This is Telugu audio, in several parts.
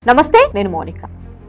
నమస్తే, నేను మౌనిక.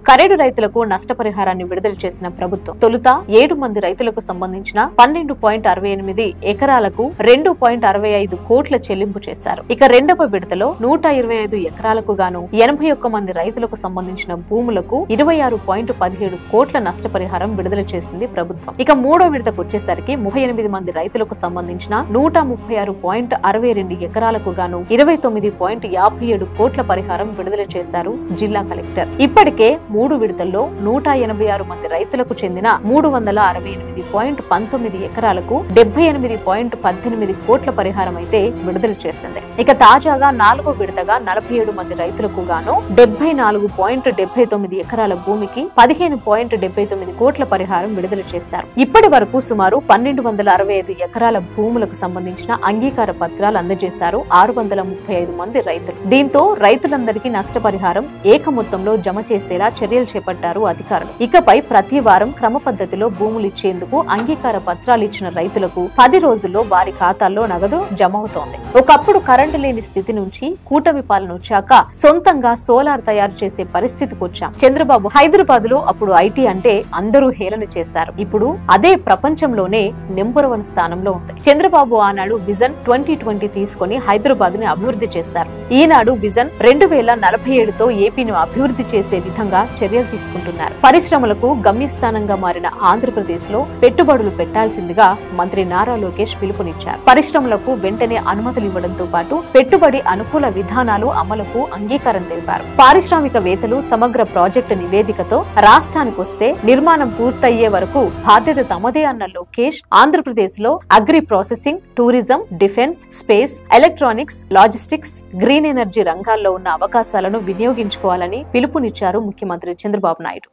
కరేడు రైతులకు నష్టపరిహారాన్ని విడుదల చేసిన ప్రభుత్వం తొలుత 7 మంది రైతులకు సంబంధించిన 12.68 ఎకరాలకు 2.65 కోట్ల చెల్లింపు చేశారు. ఇక రెండవ విడతలో 125 ఎకరాలకు గాను 81 మంది రైతులకు సంబంధించిన భూములకు 26.17 కోట్ల నష్టపరిహారం విడుదల చేసింది ప్రభుత్వం. ఇక మూడో విడతకు వచ్చేసరికి 38 మంది రైతులకు సంబంధించిన 136.62 ఎకరాలకు గాను 29.57 కోట్ల పరిహారం విడుదల చేశారు జిల్లా కలెక్టర్. ఇప్పటికే 3 విడతల్లో 186 మంది రైతులకు చెందిన 368.19 ఎకరాలకు 78.18 కోట్ల పరిహారం అయితే విడుదల చేసింది. ఇక తాజాగా 4వ విడతగా 47 మంది రైతులకు గాను 74.79 ఎకరాల భూమికి 15.79 కోట్ల పరిహారం విడుదల చేశారు. ఇప్పటి వరకు సుమారు 1265 ఎకరాల భూములకు సంబంధించిన అంగీకార పత్రాలు అందజేశారు 635 మంది రైతులు. దీంతో రైతులందరికీ నష్టపరిహారం ఏక మొత్తంలో జమ చేసేలా చర్యలు చేపట్టారు అధికారులు. ఇకపై ప్రతి వారం క్రమ పద్ధతిలో భూములు ఇచ్చేందుకు అంగీకార పత్రాలు ఇచ్చిన రైతులకు 10 రోజుల్లో వారి ఖాతాల్లో నగదు జమ అవుతోంది. ఒకప్పుడు కరెంటు లేని స్థితి నుంచి కూటమి పాలన వచ్చాక సొంతంగా సోలార్ తయారు చేసే పరిస్థితికి వచ్చాం. చంద్రబాబు హైదరాబాద్ లో అప్పుడు ఐటీ అంటే అందరూ హేళన చేశారు. ఇప్పుడు అదే ప్రపంచంలోనే నెంబర్ 1 స్థానంలో ఉంది. చంద్రబాబు ఆనాడు విజన్ 2020 తీసుకుని హైదరాబాద్ ని అభివృద్ధి చేశారు. ఈనాడు విజన్ 2047తో ఏపీని అభివృద్ధి చేసే విధంగా చర్యలు తీసుకుంటున్నారు. పరిశ్రమలకు గమ్యస్థానంగా మారిన ఆంధ్రప్రదేశ్ లో పెట్టుబడులు పెట్టాల్సిందిగా మంత్రి నారా లోకేష్ పిలుపునిచ్చారు. పరిశ్రమలకు వెంటనే అనుమతులు ఇవ్వడంతో పాటు పెట్టుబడి అనుకూల విధానాలు అమలుకు అంగీకారం తెలిపారు. పారిశ్రామికవేత్తలు సమగ్ర ప్రాజెక్టు నివేదికతో రాష్ట్రానికి వస్తే నిర్మాణం పూర్తయ్యే వరకు బాధ్యత తమదే అన్న లోకేష్ ఆంధ్రప్రదేశ్ లో agri processing, tourism, defence, space, electronics, logistics, green energy రంగాల్లో ఉన్న అవకాశాలను వినియోగించుకోవాలని పిలుపునిచ్చారు ముఖ్యమంత్రి చంద్రబాబు నాయుడు.